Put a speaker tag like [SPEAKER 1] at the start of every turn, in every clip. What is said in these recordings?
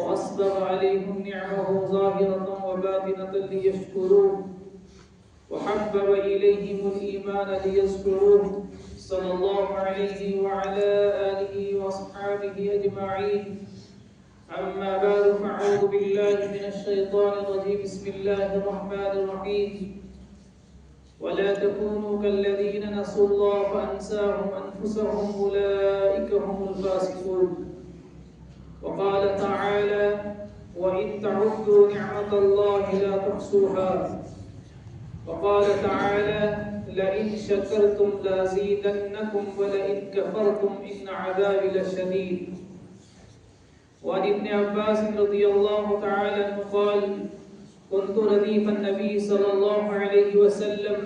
[SPEAKER 1] وأسبغ عليهم نعمه ظاهرة وباطنة ليشكروه وحبب إليهم الإيمان ليذكروه صلى الله عليه وعلى آله وأصحابه أجمعين. أما بعد فأعوذ بالله من الشيطان الرجيم. بسم الله الرحمن الرحيم. ولا تكونوا كالذين نسوا الله فأنساهم أنفسهم أولئك هم الفاسقون. وقال تعالى وإن تعدوا نعمة الله لا تحصوها. وقال تعالى لئن شكرتم لأزيدنكم ولئن كفرتم إن عذابي لشديد. وعن ابن عباس رضي الله تعالى عنه قال كنت رديف النبي صلى الله عليه وسلم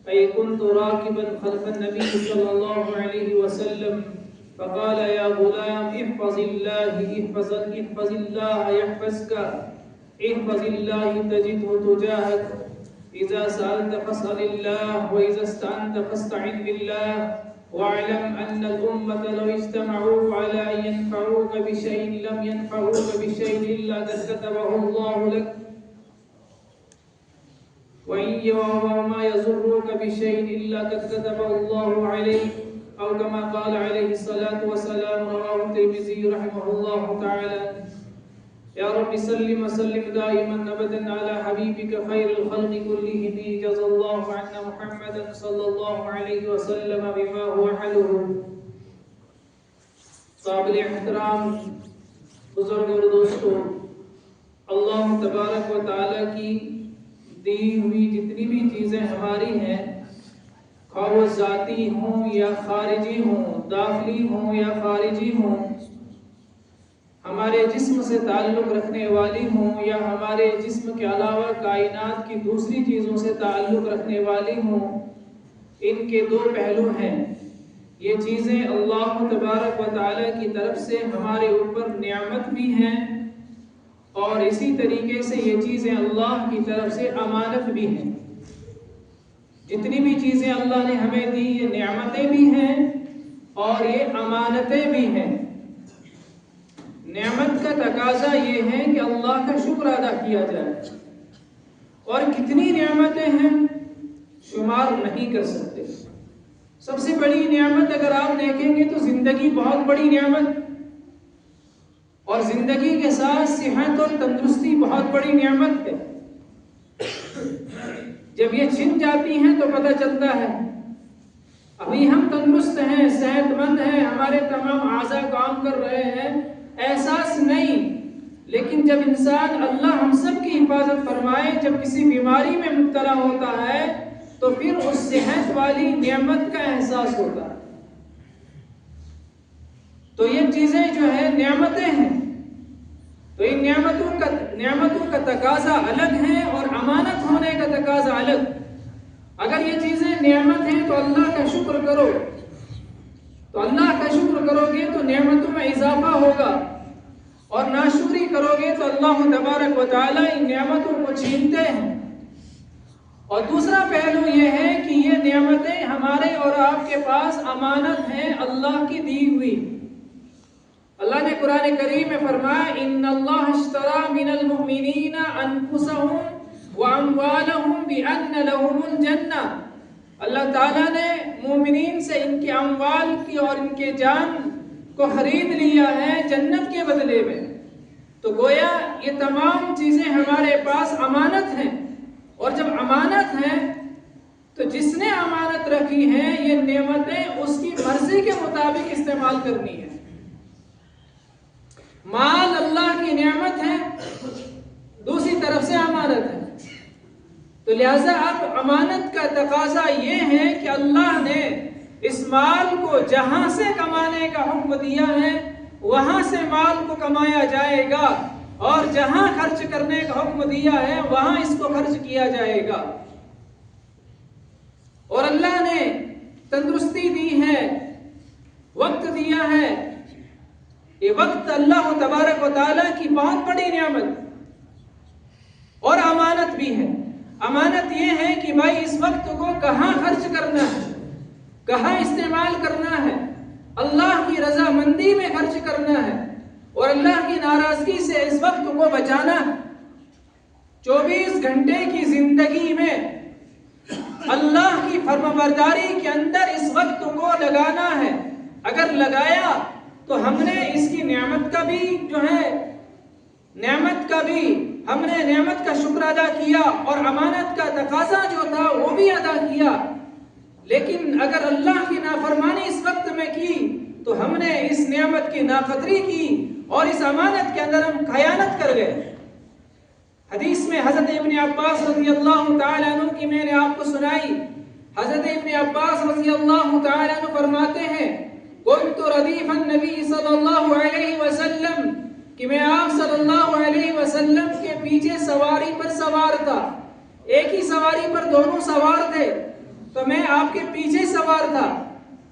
[SPEAKER 1] أي كنت راكبا خلف النبي صلى الله عليه وسلم فقال يا غلام احفظ الله يحفظك احفظ الله تجده تجاهك إذا سألت فاسأل الله وإذا استعنت فاستعن بالله واعلم أن الأمة لو اجتمعوا على أن ينفعوك بشيء لم ينفعوك بشيء إلا قد كتبه الله لك وما يضروك بشيء إلا قد كتبه الله عليك أو كما قال عليه الصلاة والسلام. رواه الترمذي رحمه الله تعالى. يا رب سلم وسلم دائما أبدا على حبيبك خير الخلق كلهم جزا الله عنا محمدا صلى الله عليه وسلم بما هو حله. قابل احترام بزرگ اور دوستو، اللہ تبارک و تعالی کی دی ہوئی جتنی بھی چیزیں ہماری ہیں، خواہ وہ ذاتی ہوں یا خارجی ہوں، داخلی ہوں یا خارجی ہوں، ہمارے جسم سے تعلق رکھنے والی ہوں یا ہمارے جسم کے علاوہ کائنات کی دوسری چیزوں سے تعلق رکھنے والی ہوں، ان کے دو پہلو ہیں۔ یہ چیزیں اللہ تبارک و تعالی کی طرف سے ہمارے اوپر نعمت بھی ہیں اور اسی طریقے سے یہ چیزیں اللہ کی طرف سے امانت بھی ہیں۔ جتنی بھی چیزیں اللہ نے ہمیں دی یہ نعمتیں بھی ہیں اور یہ امانتیں بھی ہیں۔ نعمت کا تقاضا یہ ہے کہ اللہ کا شکر ادا کیا جائے، اور کتنی نعمتیں ہیں شمار نہیں کر سکتے۔ سب سے بڑی نعمت اگر آپ دیکھیں گے تو زندگی بہت بڑی نعمت، اور زندگی کے ساتھ صحت اور تندرستی بہت بڑی نعمت ہے۔ جب یہ چھن جاتی ہیں تو پتہ چلتا ہے ابھی ہم تندرست ہیں، صحت مند ہیں، ہمارے تمام اعضاء کام کر رہے ہیں، احساس نہیں۔ لیکن جب انسان اللہ ہم سب کی حفاظت فرمائے، جب کسی بیماری میں مبتلا ہوتا ہے تو پھر اس صحت والی نعمت کا احساس ہوتا ہے۔ تو یہ چیزیں جو ہے نعمتیں ہیں، تو ان نعمتوں کا تقاضا الگ ہے اور امانت ہونے کا تقاضا الگ۔ اگر یہ چیزیں نعمت ہیں تو اللہ کا شکر کرو، تو اللہ کا شکر کرو گے تو نعمتوں میں اضافہ ہوگا، اور ناشکری کرو گے تو اللہ تبارک و تعالی ان نعمتوں کو چھینتے ہیں۔ اور دوسرا پہلو یہ ہے کہ یہ نعمتیں ہمارے اور آپ کے پاس امانت ہیں اللہ کی دی ہوئی۔ اللہ نے قرآن کریم میں فرمایا ان اللہ اشترى من المؤمنین انفسهم واموالهم بان لهم الجنہ۔ اللہ تعالیٰ نے مومنین سے ان کے اموال کی اور ان کے جان کو خرید لیا ہے جنت کے بدلے میں۔ تو گویا یہ تمام چیزیں ہمارے پاس امانت ہیں، اور جب امانت ہیں تو جس نے امانت رکھی ہیں یہ نعمتیں اس کی مرضی کے مطابق استعمال کرنی ہے۔ مال اللہ کی نعمت ہے، دوسری طرف سے امانت ہے، تو لہذا اب امانت کا تقاضا یہ ہے کہ اللہ نے اس مال کو جہاں سے کمانے کا حکم دیا ہے وہاں سے مال کو کمایا جائے گا، اور جہاں خرچ کرنے کا حکم دیا ہے وہاں اس کو خرچ کیا جائے گا۔ اور اللہ نے تندرستی دی ہے، وقت دیا ہے، یہ وقت اللہ تبارک و تعالیٰ کی بہت بڑی نعمت اور امانت بھی ہے۔ امانت یہ ہے کہ بھائی اس وقت کو کہاں خرچ کرنا ہے، کہاں استعمال کرنا ہے، اللہ کی رضا مندی میں خرچ کرنا ہے، اور اللہ کی ناراضگی سے اس وقت کو بچانا. 24 گھنٹے کی زندگی میں اللہ کی فرمانبرداری کے اندر اس وقت کو لگانا ہے. اگر لگایا تو ہم نے اس کی نعمت کا بھی ہم نے نعمت کا شکر ادا کیا اور امانت کا تقاضا جو تھا وہ بھی ادا کیا. لیکن اگر اللہ کی نافرمانی اس وقت میں کی تو ہم نے اس نعمت کی ناقدری کی اور اس امانت کے اندر ہم خیانت کر گئے. حدیث میں حضرت ابن عباس رضی اللہ تعالیٰ عنہ کی میں نے آپ کو سنائی. حضرت ابن عباس رضی اللہ تعالیٰ عنہ فرماتے ہیں کنت ردیف النبی صلی اللہ علیہ وسلم کہ میں آپ صلی اللہ علیہ وسلم کے پیچھے سواری پر سوار تھا. ایک ہی سواری پر دونوں سوار تھے تو میں آپ کے پیچھے سوار تھا.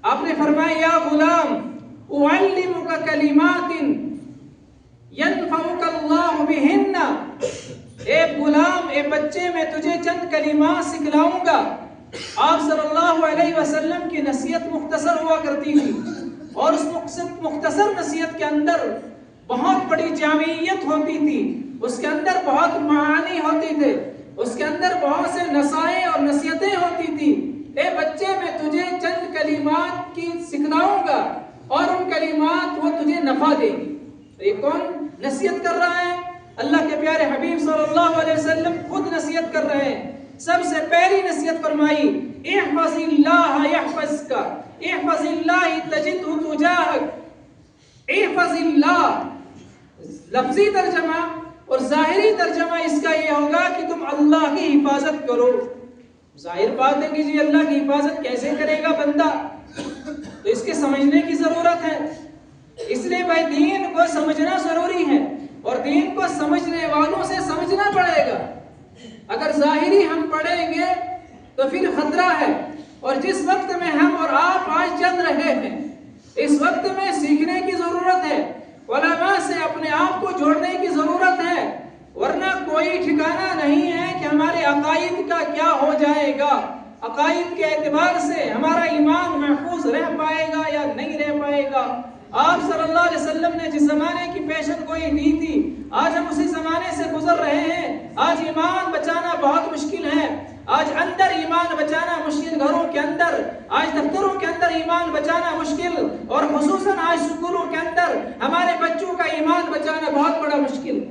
[SPEAKER 1] آپ نے فرمایا یا غلام اعلمک کلمات ینفعک اللہ بہن. اے غلام، اے بچے، میں تجھے چند کلمات سکھلاؤں گا. آپ صلی اللہ علیہ وسلم کی نصیحت مختصر ہوا کرتی تھی اور اس مختصر نصیحت کے اندر بہت بڑی جامعیت ہوتی تھی. اس کے اندر بہت معانی ہوتے تھے. اس کے اندر بہت سے نصائح اور نصیحتیں ہوتی تھی. اے بچے، میں تجھے چند کلمات کی سکھلاؤں گا اور ان کلمات وہ تجھے نفع دے گی. یہ کون نصیحت کر رہا ہے؟ اللہ کے پیارے حبیب صلی اللہ علیہ وسلم خود نصیحت کر رہے ہیں. سب سے پہلی نصیحت فرمائی احفظ اللہ یحفظک، احفظ اللہ تجدہ تجاہک. احفظ اللہ لفظی ترجمہ اور ظاہری ترجمہ اس کا یہ ہوگا کہ تم اللہ کی حفاظت کرو. ظاہر بات ہے کہ جی اللہ کی حفاظت کیسے کرے گا بندہ، تو اس کے سمجھنے کی ضرورت ہے. اس لیے بھائی دین کو سمجھنا ضروری ہے اور دین کو سمجھنے والوں سے سمجھنا پڑے گا. اگر ظاہری ہم پڑھیں گے تو پھر خطرہ ہے. اور جس وقت میں ہم اور آپ آج چل رہے ہیں اس وقت میں سیکھنے کی ضرورت ہے. علماء سے اپنے آپ کو جوڑنے کی ضرورت ہے، ورنہ کوئی ٹھکانہ نہیں ہے کہ ہمارے عقائد کا کیا ہو جائے گا. عقائد کے اعتبار سے ہمارا ایمان محفوظ رہ پائے گا یا نہیں رہ پائے گا. آپ صلی اللہ علیہ وسلم نے جس زمانے کی پیشن گوئی دی تھی آج ہم اسی زمانے سے گزر رہے ہیں. آج ایمان بچانا بہت مشکل ہے. آج اندر ایمان بچانا مشکل، گھروں کے اندر، آج دفتروں کے اندر ایمان بچانا مشکل، اور خصوصاً آج سکولوں کے اندر ہمارے بچوں کا ایمان بچانا بہت بڑا مشکل ہے.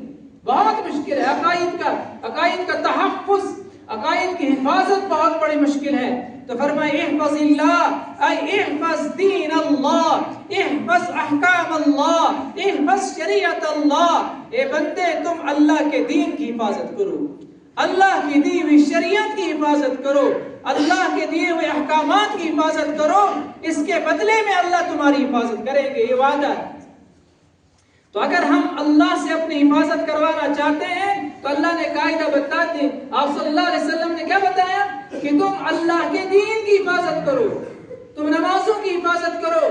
[SPEAKER 1] عقائد کا تحفظ، عقائد کی حفاظت بہت بڑی مشکل ہے. تو فرمائے احفظ اللہ اے احفظ دین اللہ، احفظ احکام اللہ، احفظ شریعت اللہ. اے بندے تم اللہ کے دین کی حفاظت کرو، اللہ کی دی ہوئی شریعت کی حفاظت کرو، اللہ کے دیے ہوئے احکامات کی حفاظت کرو. اس کے بدلے میں اللہ تمہاری حفاظت کریں گے، یہ وعدہ ہے. تو اگر ہم اللہ سے اپنی حفاظت کروانا چاہتے ہیں تو اللہ نے قاعدہ بتا دی. آپ صلی اللہ علیہ وسلم نے کیا بتایا کہ تم اللہ کے دین کی حفاظت کرو، تم نمازوں کی حفاظت کرو،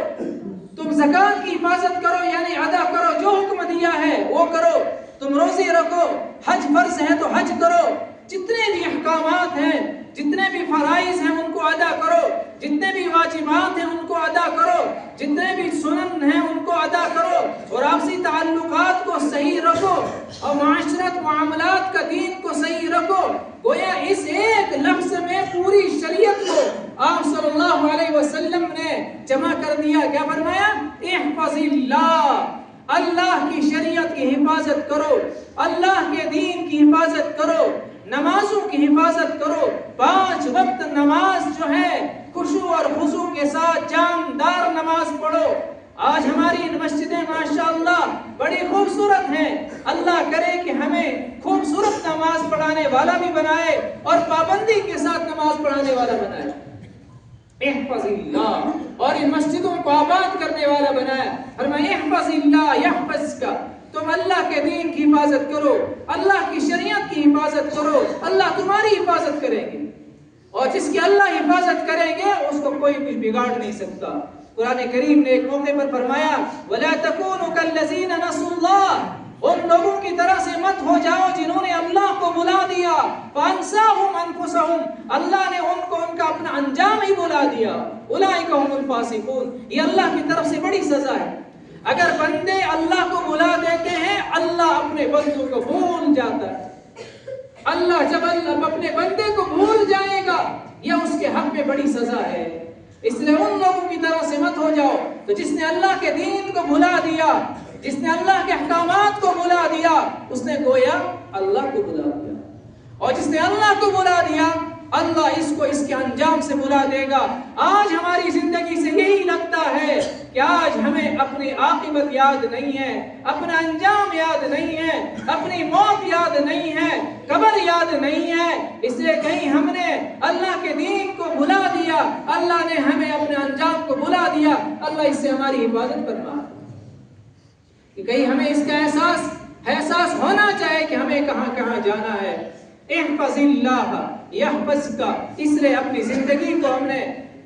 [SPEAKER 1] تم زکوٰۃ کی حفاظت کرو، یعنی ادا کرو، جو حکم دیا ہے وہ کرو. تم روزے رکھو، حج فرض ہے تو حج کرو. جتنے بھی احکامات ہیں، جتنے بھی فرائض ہیں ان کو ادا کرو، جتنے بھی واجبات ہیں ان کو ادا کرو، جتنے بھی سنن ہیں ان کو ادا کرو، اور آپسی تعلقات کو صحیح رکھو اور معاشرت معاملات کا دین کو صحیح رکھو. گویا اس ایک لفظ میں پوری شریعت کو آپ صلی اللہ علیہ وسلم نے جمع کر دیا. کیا فرمایا؟ احفظ اللہ، اللہ کی شریعت کی حفاظت کرو، اللہ کے دین کی حفاظت کرو، نمازوں کی حفاظت کرو. 5 وقت نماز جو ہے خشوع اور خضوع کے ساتھ جاندار نماز پڑھو. آج ہماری مسجدیں ماشاءاللہ بڑی خوبصورت ہیں. اللہ کرے کہ ہمیں خوبصورت نماز پڑھانے والا بھی بنائے اور پابندی کے ساتھ نماز پڑھانے والا بنائے. احفظ اللہ، اور ان مسجدوں کو آباد کرنے والا بنایا. فرمایا احفظ اللہ یحفظک، تم اللہ کے دین کی حفاظت کرو، اللہ کی شریعت کی حفاظت کرو، اللہ تمہاری حفاظت کریں گے. اور جس کی اللہ حفاظت کریں گے اس کو کوئی کچھ بگاڑ نہیں سکتا. قرآن کریم نے ایک موقع پر فرمایا وَلَا تَكُونُوا كَالَّذِينَ نَسُوا اللَّهَ، ان لوگوں کی طرح سے مت ہو جاؤ جنہوں نے اللہ کو بلا دیا. فَأَنسَاهُمْ أَنفُسَهُمْ، اللہ نے ان کو ان کا اپنا انجام ہی بلا دیا. أُولَٰئِكَ هُمُ الْفَاسِقُونَ، یہ اللہ کی طرف سے بڑی سزا ہے. اگر بندے اللہ کو بلا دیتے ہیں اللہ اپنے بندوں کو بھول جاتا ہے. اللہ جب اپنے بندے کو بھول جائے گا یہ اس کے حق میں بڑی سزا ہے. اس لیے ان لوگوں کی طرح سے مت ہو جاؤ تو جس نے اللہ کے دین کو بھلا دیا, جس نے اللہ کے احکامات کو بھلا دیا, اس نے گویا اللہ کو بھلا دیا. اور جس نے اللہ کو بھلا دیا اللہ اس کو اس کے انجام سے بھلا دے گا. آج ہماری زندگی سے یہی لگتا ہے کہ آج ہمیں اپنی عاقبت یاد نہیں ہے, اپنا انجام یاد نہیں ہے, اپنی موت یاد نہیں ہے, قبر یاد نہیں ہے. اس لیے کہیں ہم نے اللہ کے دین کو بھلا دیا, اللہ نے ہمیں اپنے انجام کو بھلا دیا. اللہ اس سے ہماری حفاظت فرما کہ کہیں ہمیں اس کا احساس ہونا چاہیے کہ ہمیں کہاں کہاں جانا ہے. احفظ اللہ یحفظک. اس لیے اپنی زندگی کو ہم نے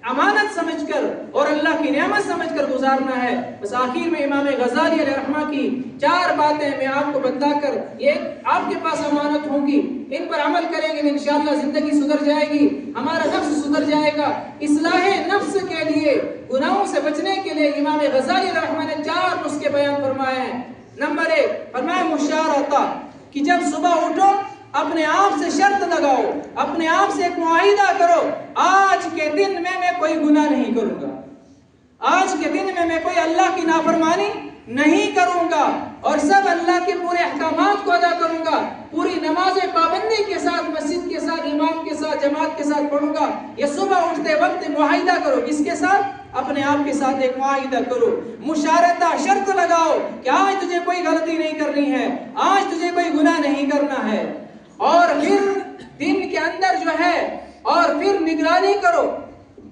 [SPEAKER 1] امانت سمجھ کر اور اللہ کی نعمت سمجھ کر گزارنا ہے. بس آخر میں امام غزالی علیہ رحمہ کی 4 باتیں میں آپ کو بتا کر یہ آپ کے پاس امانت ہوں گی, ان پر عمل کریں گے انشاءاللہ زندگی سدھر جائے گی, ہمارا نفس سدھر جائے گا. اصلاح نفس کے لیے, گناہوں سے بچنے کے لیے امام غزالی علیہ رحمہ نے 4 نسخے بیان فرمائے ہیں. نمبر 1 فرمایا مشارطہ, کہ جب صبح اٹھو اپنے آپ سے شرط لگاؤ, اپنے آپ سے ایک معاہدہ کرو, آج کے دن میں کوئی گناہ نہیں کروں گا, آج کے دن میں کوئی اللہ کی نافرمانی نہیں کروں گا اور سب اللہ کے پورے احکامات کو ادا کروں گا, پوری نمازیں پابندی کے ساتھ مسجد کے ساتھ امام کے ساتھ جماعت کے ساتھ پڑھوں گا. یہ صبح اٹھتے وقت معاہدہ کرو, کس کے ساتھ؟ اپنے آپ کے ساتھ ایک معاہدہ کرو. مشارطہ, شرط لگاؤ کہ آج تجھے کوئی غلطی نہیں کرنی ہے, آج تجھے کوئی گناہ نہیں کرنا ہے. اور پھر دن کے اندر جو ہے اور پھر نگرانی کرو.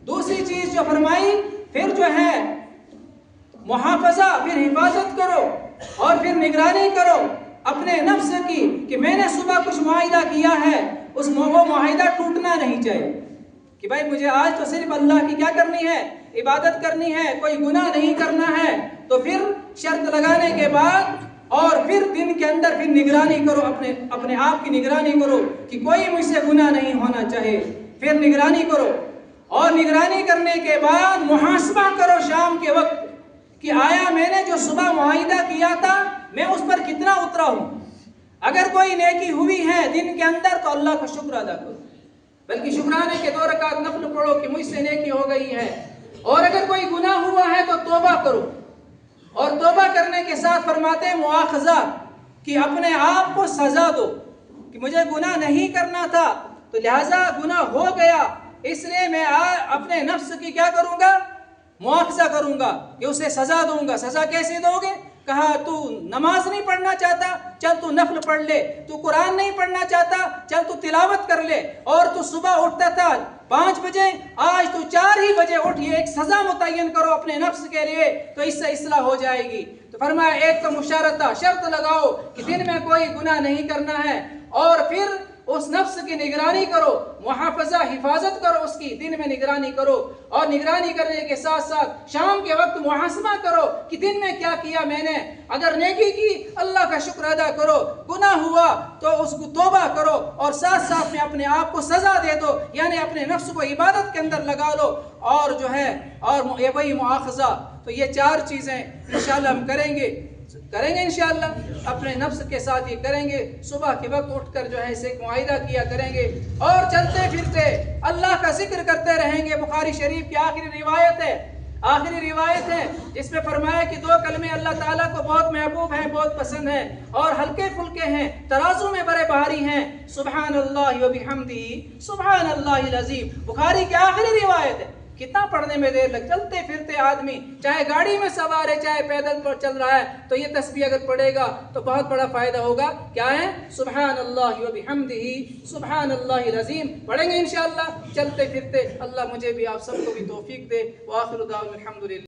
[SPEAKER 1] دوسری چیز جو فرمائی پھر جو ہے محافظہ, پھر حفاظت کرو اور پھر نگرانی کرو اپنے نفس کی کہ میں نے صبح کچھ معاہدہ کیا ہے, وہ معاہدہ ٹوٹنا نہیں چاہیے کہ بھائی مجھے آج تو صرف اللہ کی کیا کرنی ہے, عبادت کرنی ہے, کوئی گناہ نہیں کرنا ہے. تو پھر شرط لگانے کے بعد اور پھر دن کے اندر پھر نگرانی کرو, اپنے آپ کی نگرانی کرو کہ کوئی مجھ سے گناہ نہیں ہونا چاہیے. پھر نگرانی کرو اور نگرانی کرنے کے بعد محاسبہ کرو شام کے وقت کہ آیا میں نے جو صبح معاہدہ کیا تھا میں اس پر کتنا اترا ہوں. اگر کوئی نیکی ہوئی ہے دن کے اندر تو اللہ کا شکر ادا کرو, بلکہ شکرانے کے 2 رکعت نفل پڑھو کہ مجھ سے نیکی ہو گئی ہے. اور اگر کوئی گناہ ہوا ہے تو توبہ کرو, اور توبہ کرنے کے ساتھ فرماتے ہیں مواخذہ, کہ اپنے آپ کو سزا دو کہ مجھے گناہ نہیں کرنا تھا تو لہٰذا گناہ ہو گیا, اس لیے میں اپنے نفس کی کیا کروں گا, مواخذہ کروں گا کہ اسے سزا دوں گا. سزا کیسے دو گے؟ کہا تو نماز نہیں پڑھنا چاہتا, چل تو نفل پڑھ لے. تو قرآن نہیں پڑھنا چاہتا, چل تو تلاوت کر لے. اور تو صبح اٹھتا تھا 5 بجے, آج تو 4 ہی بجے اٹھ. یہ ایک سزا متعین کرو اپنے نفس کے لیے, تو اس سے اصلاح ہو جائے گی. تو فرمایا ایک تو مشارطہ, شرط لگاؤ کہ دن میں کوئی گناہ نہیں کرنا ہے, اور پھر اس نفس کی نگرانی کرو, محافظہ, حفاظت کرو اس کی, دن میں نگرانی کرو. اور نگرانی کرنے کے ساتھ ساتھ شام کے وقت محاسبہ کرو کہ دن میں کیا کیا میں نے. اگر نیکی کی اللہ کا شکر ادا کرو, گناہ ہوا تو اس کو توبہ کرو, اور ساتھ ساتھ میں اپنے آپ کو سزا دے دو, یعنی اپنے نفس کو عبادت کے اندر لگا لو. اور جو ہے اور یہ وہی مواخذہ. تو یہ 4 چیزیں انشاءاللہ ہم کریں گے انشاءاللہ, اپنے نفس کے ساتھ یہ کریں گے. صبح کے وقت اٹھ کر جو ہے اسے ایک معاہدہ کیا کریں گے, اور چلتے پھرتے اللہ کا ذکر کرتے رہیں گے. بخاری شریف کی آخری روایت ہے جس میں فرمایا کہ 2 کلمے اللہ تعالیٰ کو بہت محبوب ہیں, بہت پسند ہیں, اور ہلکے پھلکے ہیں, ترازو میں بڑے بھاری ہیں. سبحان اللہ و بحمدہ سبحان اللہ العظیم. بخاری کی آخری روایت ہے. کتنا پڑھنے میں دیر لگ, چلتے پھرتے آدمی چاہے گاڑی میں سوار ہے چاہے پیدل پر چل رہا ہے تو یہ تسبیح اگر پڑھے گا تو بہت بڑا فائدہ ہوگا. کیا ہے؟ سبحان اللہ و بحمدہ سبحان اللہ العظیم. پڑھیں گے انشاءاللہ چلتے پھرتے. اللہ مجھے بھی آپ سب کو بھی توفیق دے. وآخر دعوانا الحمدللہ.